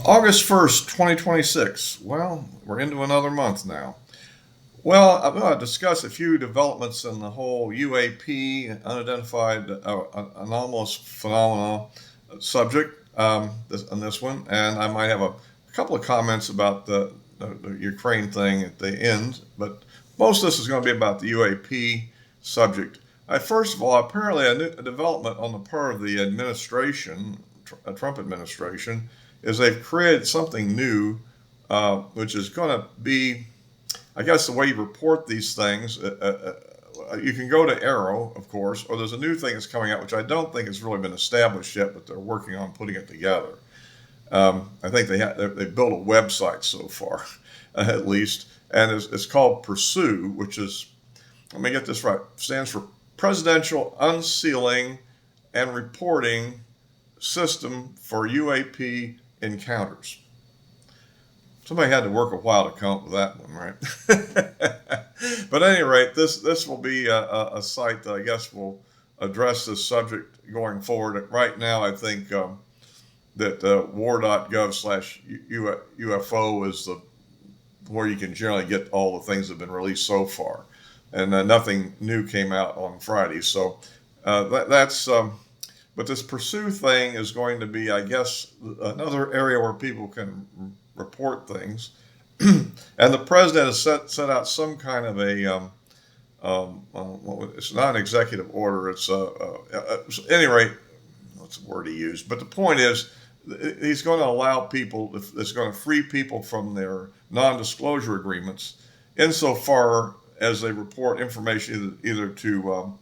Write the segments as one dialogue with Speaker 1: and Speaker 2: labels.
Speaker 1: August 1st, 2026. Well, we're into another month now. Well, I'm going to discuss a few developments in the whole UAP, unidentified anomalous phenomena subject on this one, and I might have a couple of comments about the Ukraine thing at the end, but most of this is going to be about the UAP subject. First of all, apparently a development on the part of the administration, Trump administration, is they've created something new, which is going to be, I guess, the way you report these things. You can go to Arrow, of course, or there's a new thing that's coming out, which I don't think has really been established yet, but they're working on putting it together. I think they built a website so far, at least, and it's called Pursue, which is, let me get this right, stands for Presidential Unsealing and Reporting System for UAP Encounters. Somebody had to work a while to come up with that one, right? But at any rate, this will be a site that I guess will address this subject going forward. Right now, I think that war.gov/UFO is where you can generally get all the things that have been released so far. And nothing new came out on Friday. So that's, but this Pursue thing is going to be, I guess, another area where people can report things. And the president has set out some kind of it's not an executive order. It's at any rate, what's the word he used? But the point is, he's going to allow people, it's going to free people from their non-disclosure agreements insofar as they report information either to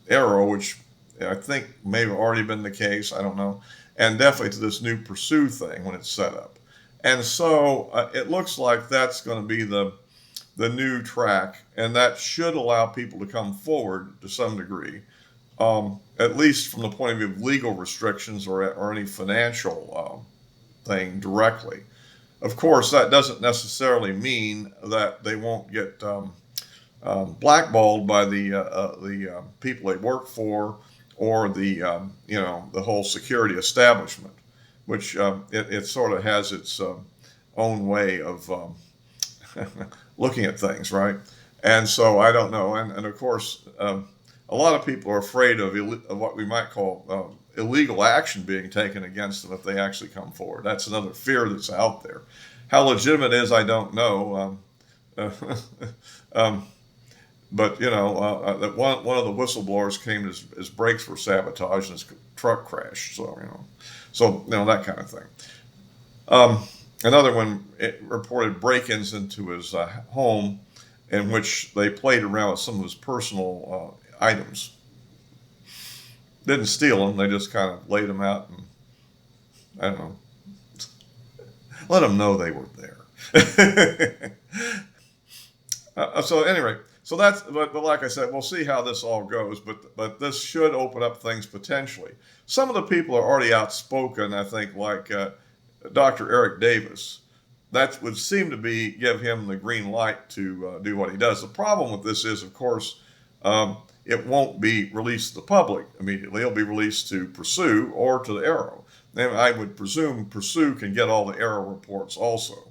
Speaker 1: Arrow, which I think may have already been the case, I don't know, and definitely to this new Pursue thing when it's set up. And so it looks like that's going to be the new track, and that should allow people to come forward to some degree, at least from the point of view of legal restrictions or any financial thing directly. Of course, that doesn't necessarily mean that they won't get blackballed by the people they work for or the whole security establishment, which it sort of has its own way of looking at things, right? And so I don't know, and of course, a lot of people are afraid of what we might call illegal action being taken against them if they actually come forward. That's another fear that's out there. How legitimate it is, I don't know. But that one of the whistleblowers came, his brakes were sabotaged and his truck crashed. So that kind of thing. Another one, it reported break-ins into his home, in which they played around with some of his personal items. Didn't steal them; they just kind of laid them out and, I don't know, let them know they were there. So anyway, so that's, but like I said, we'll see how this all goes. But this should open up things potentially. Some of the people are already outspoken, I think, like Dr. Eric Davis. That would seem to give him the green light to do what he does. The problem with this is, of course, it won't be released to the public immediately. It'll be released to Pursue or to the Arrow. And I would presume Pursue can get all the Arrow reports also.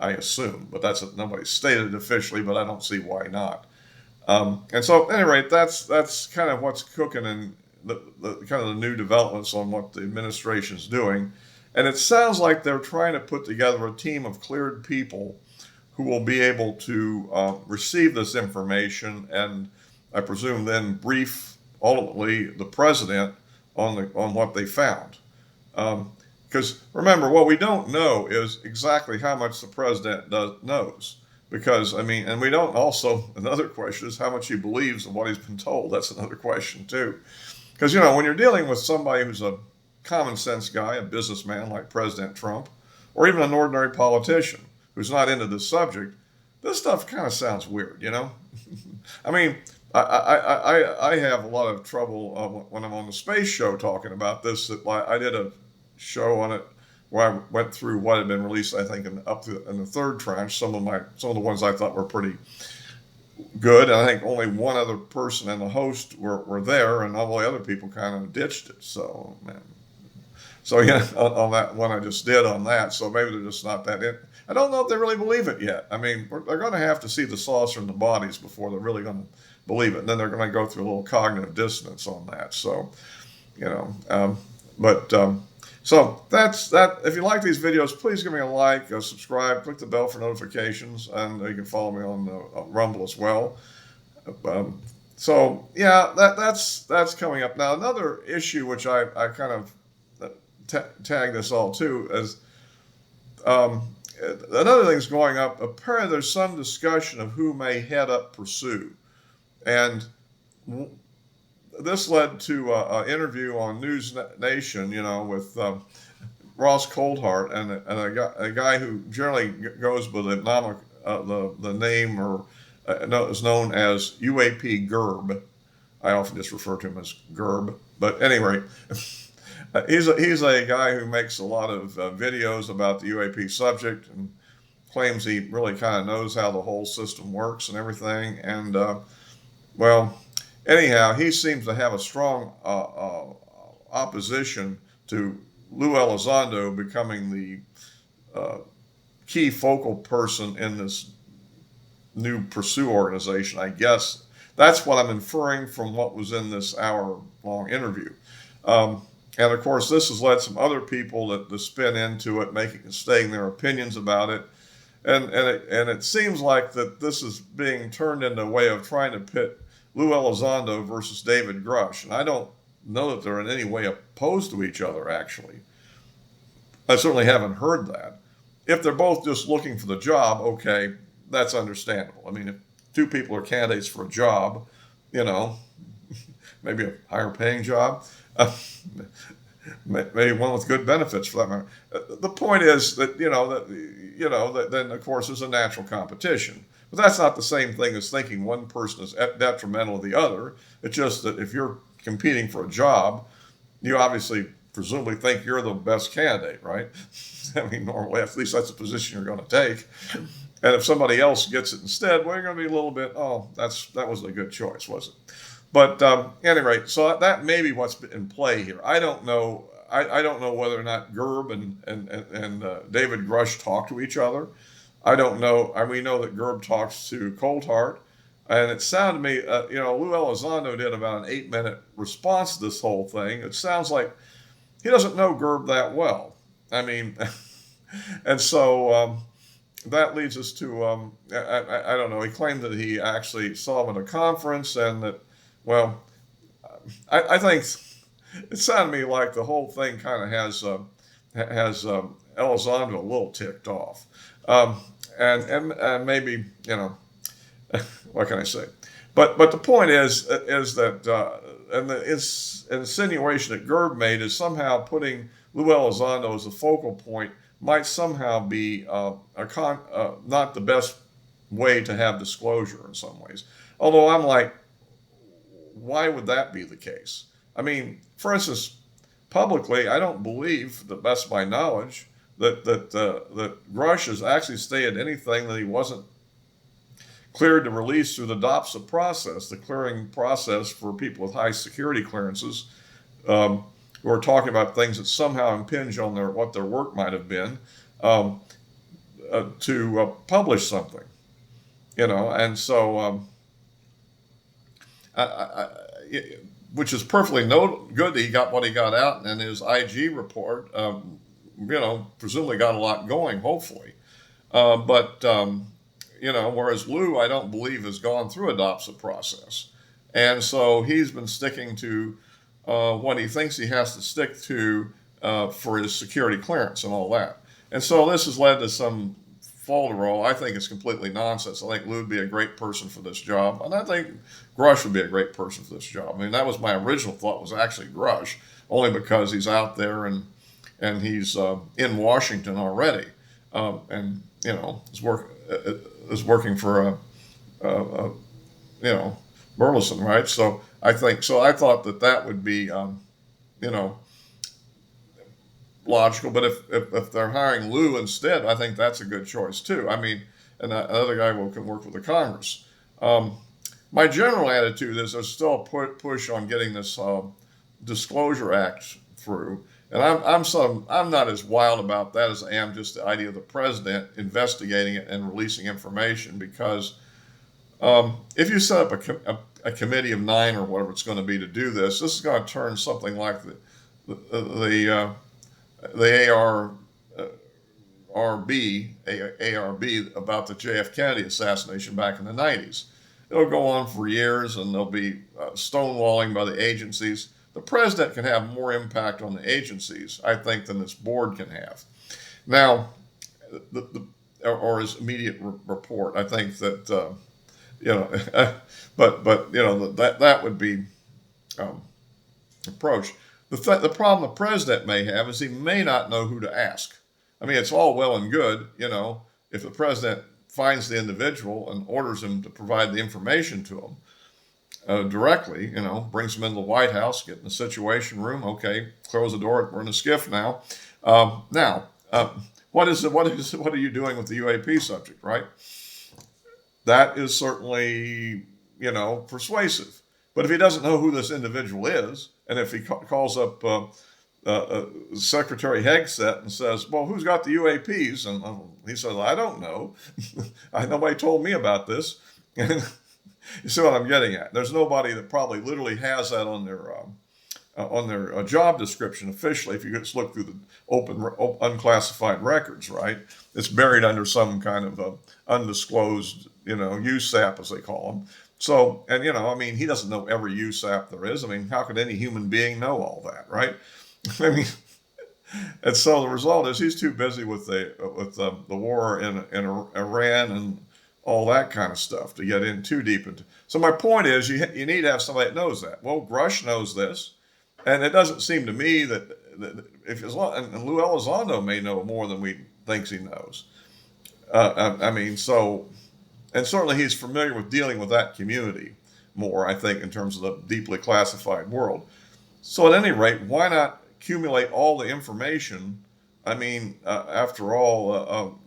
Speaker 1: I assume, but nobody's stated officially, but I don't see why not. And so, at any rate, that's kind of what's cooking and the kind of the new developments on what the administration's doing. And it sounds like they're trying to put together a team of cleared people who will be able to receive this information and, I presume, then brief ultimately the president on what they found. Because remember, what we don't know is exactly how much the president knows. Because, and we don't also, another question is how much he believes in what he's been told. That's another question, too. Because, when you're dealing with somebody who's a common sense guy, a businessman like President Trump, or even an ordinary politician who's not into this subject, this stuff kind of sounds weird, I have a lot of trouble when I'm on the space show talking about this. I did a show on it where I went through what had been released, I think, in the third tranche. Some of the ones I thought were pretty good, and I think only one other person and the host were there, and all the other people kind of ditched it. So, man, So yeah, on that one I just did on that. So maybe they're just not that in. I don't know if they really believe it yet. I mean, they're going to have to see the saucer in the bodies before they're really going to believe it. And then they're going to go through a little cognitive dissonance on that. So, you know, but so that's that. If you like these videos, please give me a like, subscribe, click the bell for notifications, and you can follow me on Rumble as well. So yeah, that's coming up now. Another issue which I kind of tag this all to is another thing's going up. Apparently, there's some discussion of who may head up Pursue, and this led to an interview on News Nation, with Ross Coldhart and a guy who generally goes by the name or is known as UAP Gurb. I often just refer to him as Gurb, but anyway, he's a guy who makes a lot of videos about the UAP subject and claims he really kind of knows how the whole system works and everything. And well, anyhow, he seems to have a strong opposition to Lou Elizondo becoming the key focal person in this new Pursue organization. I guess that's what I'm inferring from what was in this hour-long interview. And of course, this has led some other people to spin into it, stating their opinions about it. And it seems like that this is being turned into a way of trying to pit Lou Elizondo versus David Grush. And I don't know that they're in any way opposed to each other, actually. I certainly haven't heard that. If they're both just looking for the job, okay, that's understandable. I mean, if two people are candidates for a job, maybe a higher paying job, maybe one with good benefits for that matter. The point is that, that then of course there's a natural competition. But that's not the same thing as thinking one person is detrimental to the other. It's just that if you're competing for a job, you obviously presumably think you're the best candidate, right? I mean, normally, at least that's the position you're going to take. And if somebody else gets it instead, well, you're going to be a little bit, that was a good choice, was it? But at any rate, so that may be what's in play here. I don't know. I don't know whether or not Gurb and David Grush talk to each other. I don't know. We know that Gurb talks to Coldhart, and it sounded to me, Lou Elizondo did about an 8-minute response to this whole thing. It sounds like he doesn't know Gurb that well. I mean, and so that leads us to, I don't know, he claimed that he actually saw him at a conference and that, well, I think it sounded to me like the whole thing kind of has Elizondo a little ticked off. And maybe, what can I say? But the point is that, and the insinuation that Gurb made is somehow putting Lou Elizondo as a focal point might somehow be not the best way to have disclosure in some ways. Although I'm like, why would that be the case? I mean, for instance, publicly, I don't believe, to the best of my knowledge, that Grush has actually stated anything that he wasn't cleared to release through the DOPSA process, the clearing process for people with high security clearances, who are talking about things that somehow impinge on what their work might have been, to publish something, and so which is perfectly good that he got what he got out, and his IG report, presumably got a lot going, hopefully, but whereas Lou, I don't believe, has gone through a DOPSA process, and so he's been sticking to what he thinks he has to stick to for his security clearance and all that. And so this has led to some folderol. I think it's completely nonsense. I think Lou would be a great person for this job, and I think Grush would be a great person for this job. I mean, that was my original thought, was actually Grush, only because he's out there and he's in Washington already, and is working for Burleson, right? So I thought that would be logical. But if they're hiring Lou instead, I think that's a good choice too. I mean, and another guy can work with the Congress. My general attitude is there's still a push on getting this Disclosure Act through, And I'm not as wild about that as I am just the idea of the president investigating it and releasing information, because if you set up a committee of 9 or whatever it's going to be to do this, this is going to turn something like the ARB about the JF Kennedy assassination back in the 90s. It'll go on for years, and there'll be stonewalling by the agencies. The president can have more impact on the agencies, I think, than this board can have. Now, or his immediate report. I think that but that would be approach. The problem the president may have is he may not know who to ask. I mean, it's all well and good, if the president finds the individual and orders him to provide the information to him directly, brings him into the White House, get in the Situation Room, okay, close the door, we're in a skiff now. What are you doing with the UAP subject, right? That is certainly, persuasive. But if he doesn't know who this individual is, and if he calls up Secretary Hegseth and says, well, who's got the UAPs? And he says, I don't know. Nobody told me about this. You see what I'm getting at? There's nobody that probably literally has that on their job description officially. If you just look through the open unclassified records, right? It's buried under some kind of undisclosed, USAP as they call them. So, and he doesn't know every USAP there is. I mean, how could any human being know all that, right? I mean, and so the result is he's too busy with the war in Iran and all that kind of stuff to get in too deep into. So my point is, you need to have somebody that knows that. Well, Grush knows this, and it doesn't seem to me that and Lou Elizondo may know more than we thinks he knows. And certainly he's familiar with dealing with that community more, I think, in terms of the deeply classified world. So at any rate, why not accumulate all the information? I mean, after all,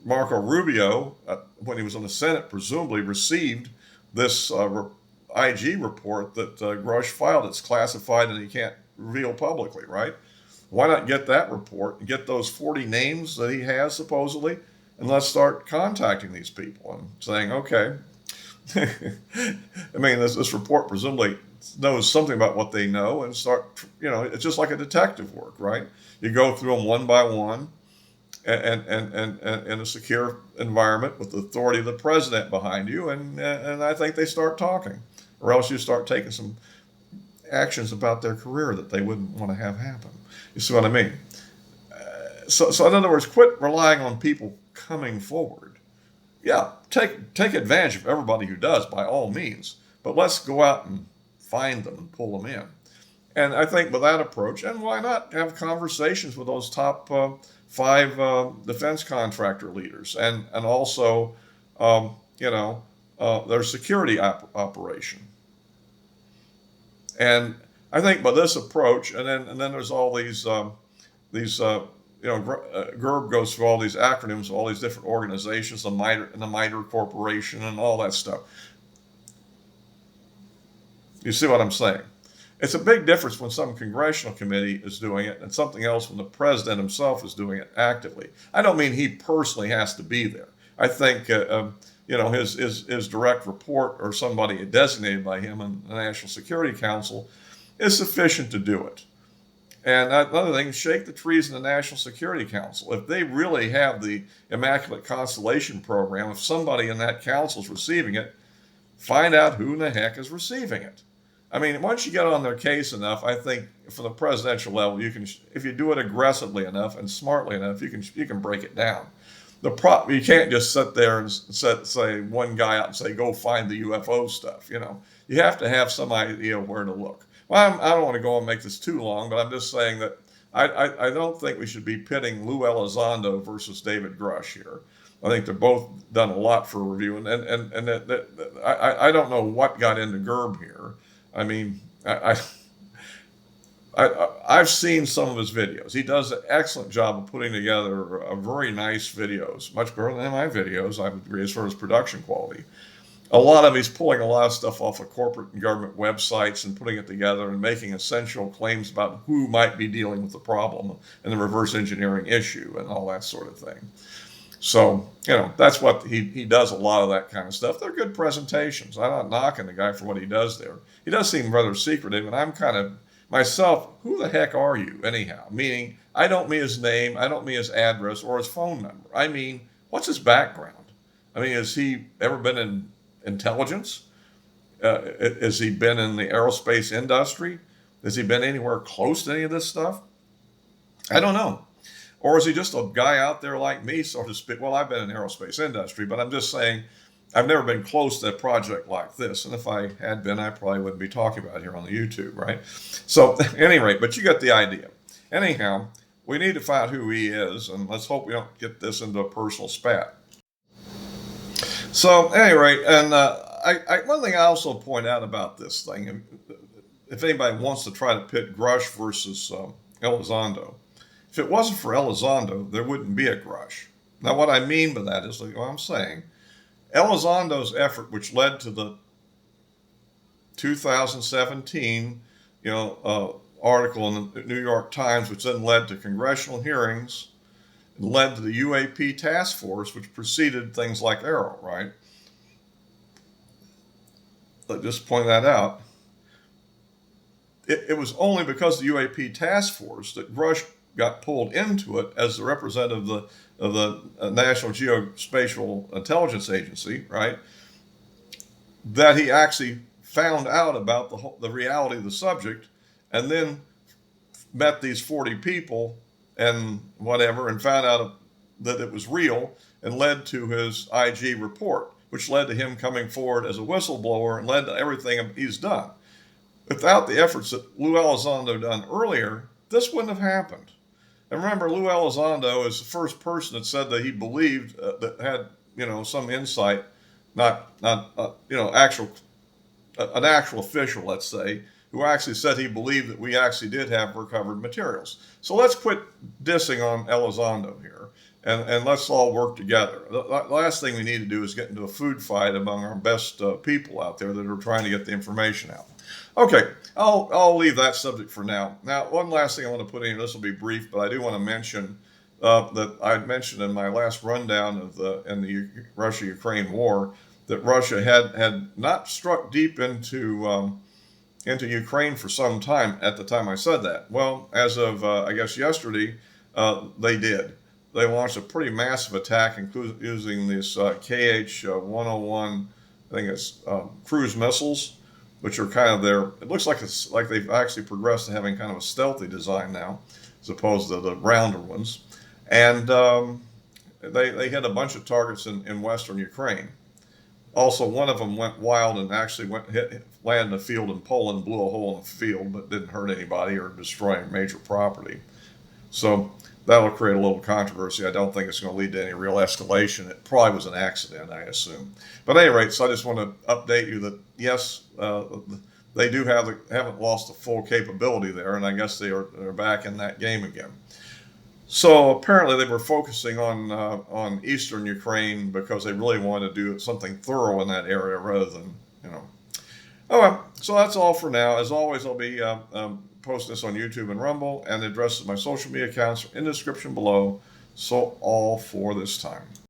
Speaker 1: Marco Rubio, when he was in the Senate, presumably received this IG report that Grush filed. It's classified and he can't reveal publicly, right? Why not get that report and get those 40 names that he has supposedly, and let's start contacting these people and saying, okay, I mean, this report presumably knows something about what they know, and start, it's just like a detective work, right? You go through them one by one, and in a secure environment with the authority of the president behind you, and I think they start talking, or else you start taking some actions about their career that they wouldn't want to have happen. You see what I mean? So in other words, quit relying on people coming forward. Yeah, take advantage of everybody who does, by all means, but let's go out and find them and pull them in. And I think with that approach, and why not have conversations with those top 5 defense contractor leaders, and also, their security operation. And I think by this approach, and then there's all these Gurb goes through all these acronyms, all these different organizations, the MITRE Corporation, and all that stuff. You see what I'm saying? It's a big difference when some congressional committee is doing it and something else when the president himself is doing it actively. I don't mean he personally has to be there. I think his direct report or somebody designated by him in the National Security Council is sufficient to do it. And another thing, shake the trees in the National Security Council. If they really have the Immaculate Constellation program, if somebody in that council is receiving it, find out who in the heck is receiving it. I mean, once you get on their case enough, I think for the presidential level, you can, if you do it aggressively enough and smartly enough, you can break it down. You can't just sit there and say one guy out and say, go find the UFO stuff. You have to have some idea where to look. Well, I don't want to go and make this too long, but I'm just saying that I don't think we should be pitting Lou Elizondo versus David Grush here. I think they've both done a lot for review, and I don't know what got into Gurb here. I mean, I've seen some of his videos. He does an excellent job of putting together very nice videos, much better than my videos, I would agree, as far as production quality. a lot of he's pulling a lot of stuff off of corporate and government websites and putting it together and making essential claims about who might be dealing with the problem and the reverse engineering issue and all that sort of thing. So, that's what he does, a lot of that kind of stuff. They're good presentations. I'm not knocking the guy for what he does there. He does seem rather secretive, and I'm kind of, myself, who the heck are you anyhow? Meaning, I don't mean his name, I don't mean his address or his phone number. I mean, what's his background? I mean, has he ever been in intelligence? Has he been in the aerospace industry? Has he been anywhere close to any of this stuff? I don't know. Or is he just a guy out there like me, so to speak? Well, I've been in the aerospace industry, but I'm just saying I've never been close to a project like this. And if I had been, I probably wouldn't be talking about it here on the YouTube, right? So at any rate, but you get the idea. Anyhow, we need to find out who he is, and let's hope we don't get this into a personal spat. So at any rate, and one thing I also point out about this thing, if anybody wants to try to pit Grush versus Elizondo, if it wasn't for Elizondo, there wouldn't be a Grush. Now, what I mean by that is, like what I'm saying, Elizondo's effort, which led to the 2017, article in the New York Times, which then led to congressional hearings, and led to the UAP task force, which preceded things like Arrow, right? Let's just point that out. It was only because of the UAP task force that Grush got pulled into it as the representative of the National Geospatial Intelligence Agency, right? That he actually found out about the reality of the subject, and then met these 40 people and whatever, and found out that it was real, and led to his IG report, which led to him coming forward as a whistleblower and led to everything he's done. Without the efforts that Lou Elizondo done earlier, this wouldn't have happened. And remember, Lou Elizondo is the first person that said that he believed that had, some insight, not actual, an actual official, let's say, who actually said he believed that we actually did have recovered materials. So let's quit dissing on Elizondo here, and let's all work together. The last thing we need to do is get into a food fight among our best people out there that are trying to get the information out. Okay, I'll leave that subject for now. Now, one last thing I want to put in here. This will be brief, but I do want to mention that I mentioned in my last rundown of the Russia-Ukraine war that Russia had not struck deep into Ukraine for some time at the time I said that. Well, as of I guess yesterday, they did. They launched a pretty massive attack, including using this KH-101, I think it's cruise missiles, which are kind of it looks like they've actually progressed to having kind of a stealthy design now, as opposed to the rounder ones. And they hit a bunch of targets in western Ukraine. Also, one of them went wild and actually landed in a field in Poland, blew a hole in the field, but didn't hurt anybody or destroy any major property. So that'll create a little controversy. I don't think it's going to lead to any real escalation. It probably was an accident, I assume. But at any rate, so I just want to update you that, yes, they do haven't lost the full capability there, and I guess they're back in that game again. So apparently they were focusing on eastern Ukraine because they really wanted to do something thorough in that area rather than, Oh, well, so that's all for now. As always, I'll be posting this on YouTube and Rumble, and the addresses of my social media accounts are in the description below. So all for this time.